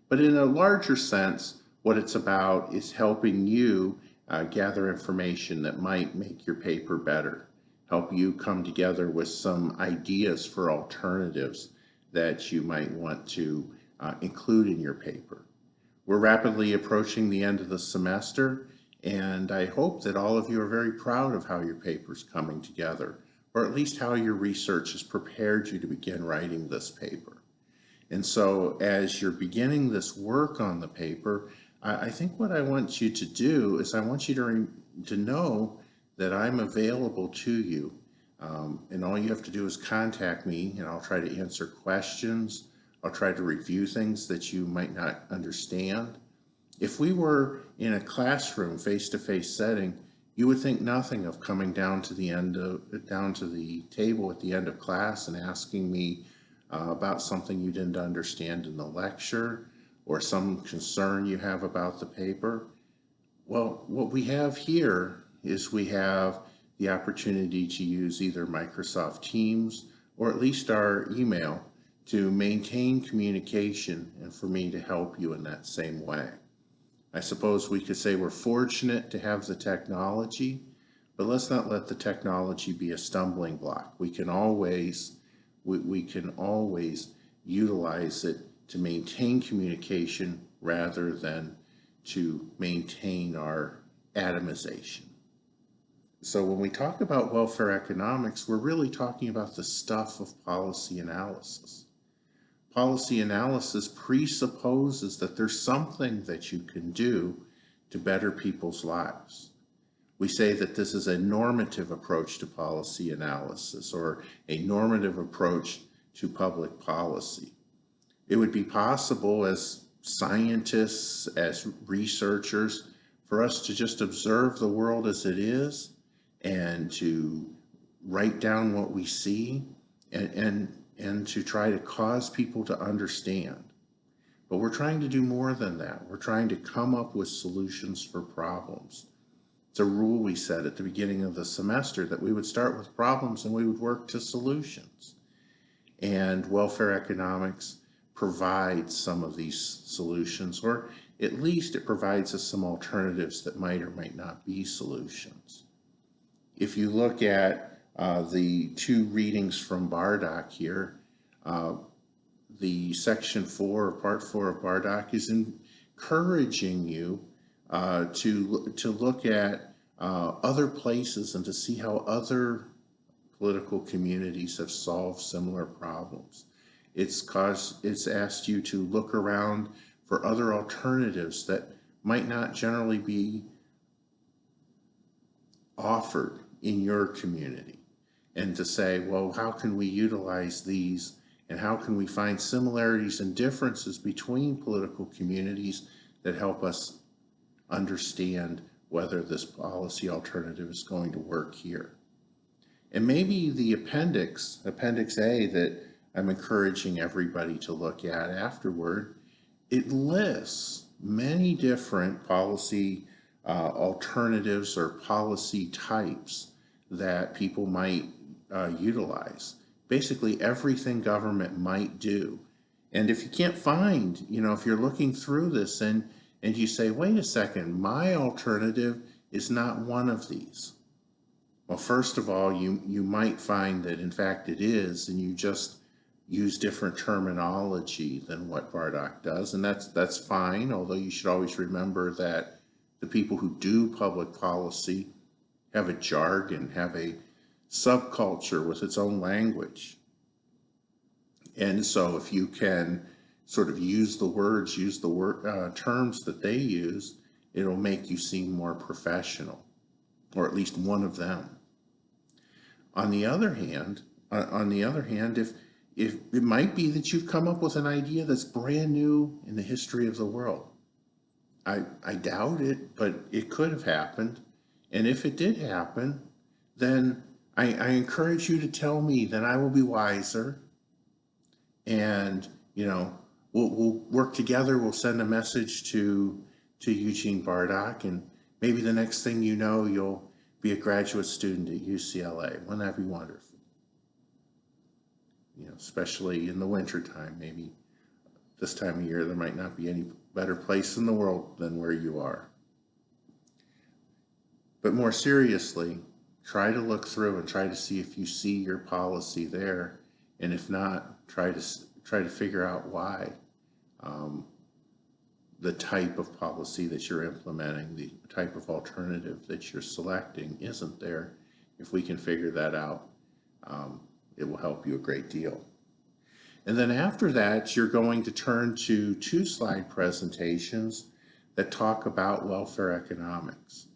But in a larger sense, what it's about is helping you gather information that might make your paper better, help you come together with some ideas for alternatives that you might want to include in your paper. We're rapidly approaching the end of the semester, and I hope that all of you are very proud of how your paper's coming together, or at least how your research has prepared you to begin writing this paper. And so as you're beginning this work on the paper, I think what I want you to do is I want you to know that I'm available to you. And all you have to do is contact me, and I'll try to answer questions. I'll try to review things that you might not understand. If we were in a classroom, face-to-face setting, you would think nothing of coming down to the table at the end of class and asking me about something you didn't understand in the lecture or some concern you have about the paper. Well, what we have here is we have the opportunity to use either Microsoft Teams or at least our email to maintain communication and for me to help you in that same way. I suppose we could say we're fortunate to have the technology, but let's not let the technology be a stumbling block. We can always utilize it to maintain communication rather than to maintain our atomization. So when we talk about welfare economics, we're really talking about the stuff of policy analysis. Policy analysis presupposes that there's something that you can do to better people's lives. We say that this is a normative approach to policy analysis or a normative approach to public policy. It would be possible as scientists, as researchers, for us to just observe the world as it is and to write down what we see and to try to cause people to understand. But we're trying to do more than that. We're trying to come up with solutions for problems. It's a rule we set at the beginning of the semester that we would start with problems and we would work to solutions. And welfare economics provides some of these solutions, or at least it provides us some alternatives that might or might not be solutions. If you look at the two readings from Bardock here, the section 4 or part 4 of Bardock is encouraging you to look at other places and to see how other political communities have solved similar problems. It's asked you to look around for other alternatives that might not generally be offered in your community, and to say, well, how can we utilize these and how can we find similarities and differences between political communities that help us understand whether this policy alternative is going to work here. And maybe the Appendix A, that I'm encouraging everybody to look at afterward, it lists many different policy alternatives or policy types that people might utilize. Basically everything government might do. And if you can't find, if you're looking through this and you say, wait a second, my alternative is not one of these. Well, first of all, you might find that in fact it is, and you just use different terminology than what Bardock does, and that's fine, although you should always remember that the people who do public policy have a jargon, have a subculture with its own language. And so if you can sort of use the terms that they use, it'll make you seem more professional, or at least one of them. On the other hand, if it might be that you've come up with an idea that's brand new in the history of the world. I doubt it, but it could have happened. And if it did happen, then I encourage you to tell me, then I will be wiser. And, we'll work together. We'll send a message to Eugene Bardock, and maybe the next thing you know, you'll be a graduate student at UCLA. Wouldn't that be wonderful? Especially in the wintertime, maybe this time of year, there might not be any better place in the world than where you are. But more seriously, try to look through and try to see if you see your policy there, and if not, try to figure out why the type of policy that you're implementing, the type of alternative that you're selecting isn't there. If we can figure that out, it will help you a great deal. And then after that, you're going to turn to 2-slide presentations that talk about welfare economics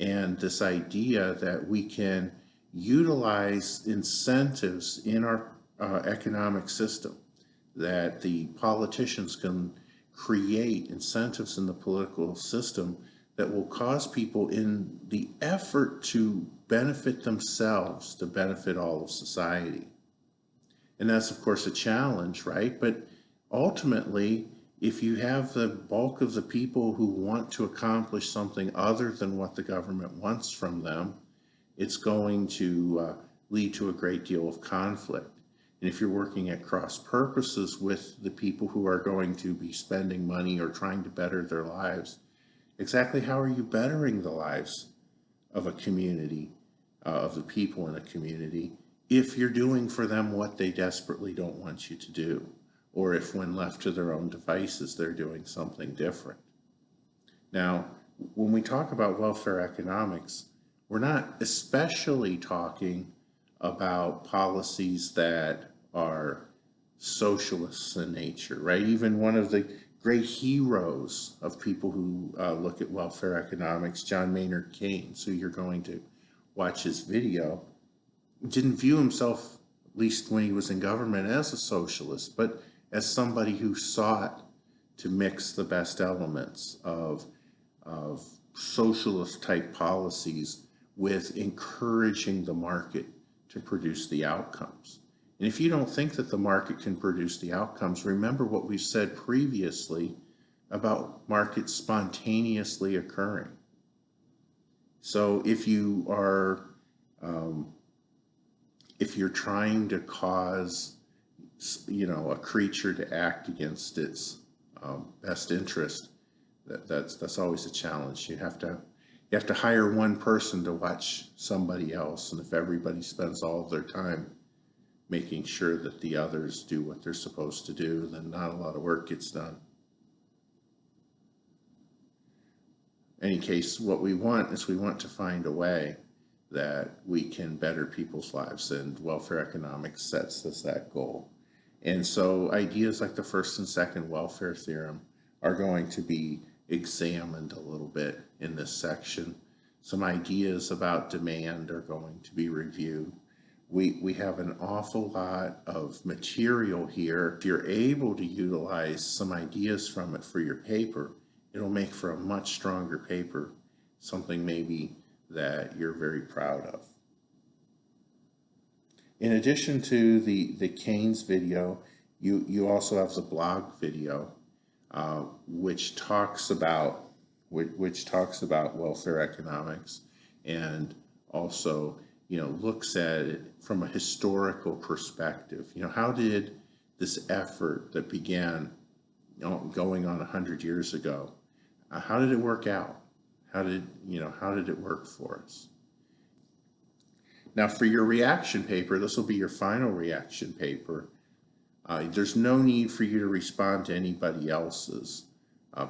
and this idea that we can utilize incentives in our economic system, that the politicians can create incentives in the political system that will cause people, in the effort to benefit themselves, to benefit all of society. And that's, of course, a challenge, right? But ultimately, if you have the bulk of the people who want to accomplish something other than what the government wants from them, it's going to lead to a great deal of conflict. And if you're working at cross purposes with the people who are going to be spending money or trying to better their lives, exactly how are you bettering the lives of a community, of the people in a community, if you're doing for them what they desperately don't want you to do, or if when left to their own devices, they're doing something different? Now, when we talk about welfare economics, we're not especially talking about policies that are socialists in nature, right? Even one of the great heroes of people who look at welfare economics, John Maynard Keynes, who you're going to watch his video, didn't view himself, at least when he was in government, as a socialist, but as somebody who sought to mix the best elements of socialist type policies with encouraging the market to produce the outcomes. And if you don't think that the market can produce the outcomes, remember what we've said previously about markets spontaneously occurring. So if you are, if you're trying to cause, a creature to act against its best interest, that's always a challenge. You have to hire one person to watch somebody else, and if everybody spends all of their time making sure that the others do what they're supposed to do, then not a lot of work gets done. In any case, what we want is we want to find a way that we can better people's lives, and welfare economics sets us that goal. And so ideas like the first and second welfare theorem are going to be examined a little bit in this section. Some ideas about demand are going to be reviewed. We have an awful lot of material here. If you're able to utilize some ideas from it for your paper, it'll make for a much stronger paper, something maybe that you're very proud of. In addition to the Keynes video, you also have the blog video, which talks about welfare economics, and also looks at it from a historical perspective. How did this effort that began going on 100 years ago, how did it work out? How did it work for us? Now, for your reaction paper, this will be your final reaction paper. There's no need for you to respond to anybody else's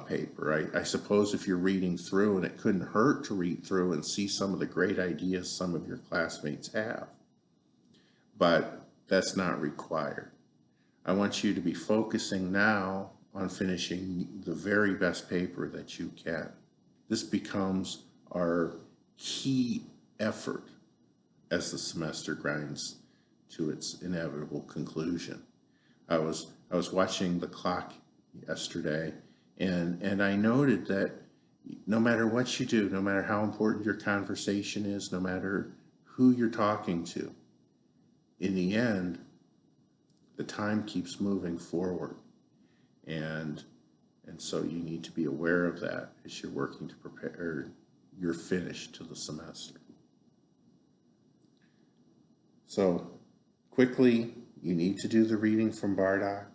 paper. I suppose if you're reading through, and it couldn't hurt to read through and see some of the great ideas some of your classmates have, but that's not required. I want you to be focusing now on finishing the very best paper that you can. This becomes our key effort as the semester grinds to its inevitable conclusion. I was watching the clock yesterday, and I noted that no matter what you do, no matter how important your conversation is, no matter who you're talking to, in the end, the time keeps moving forward. And so you need to be aware of that as you're working to prepare your finish to the semester. So quickly, you need to do the reading from Bardock.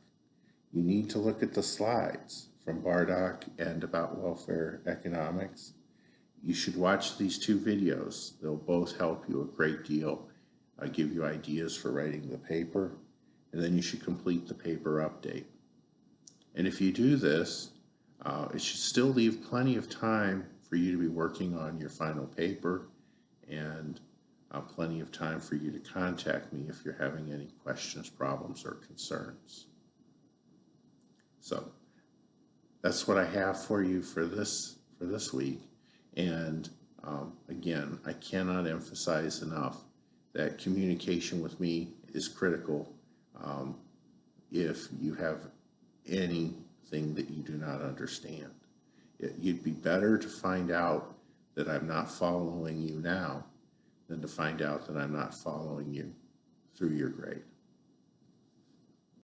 you need to look at the slides from Bardock and About Welfare Economics. You should watch these two videos. They'll both help you a great deal, give you ideas for writing the paper, and then you should complete the paper update. And if you do this, it should still leave plenty of time for you to be working on your final paper, and plenty of time for you to contact me if you're having any questions, problems, or concerns. So that's what I have for you for this week. And again, I cannot emphasize enough that communication with me is critical if you have anything that you do not understand. You'd be better to find out that I'm not following you now than to find out that I'm not following you through your grade.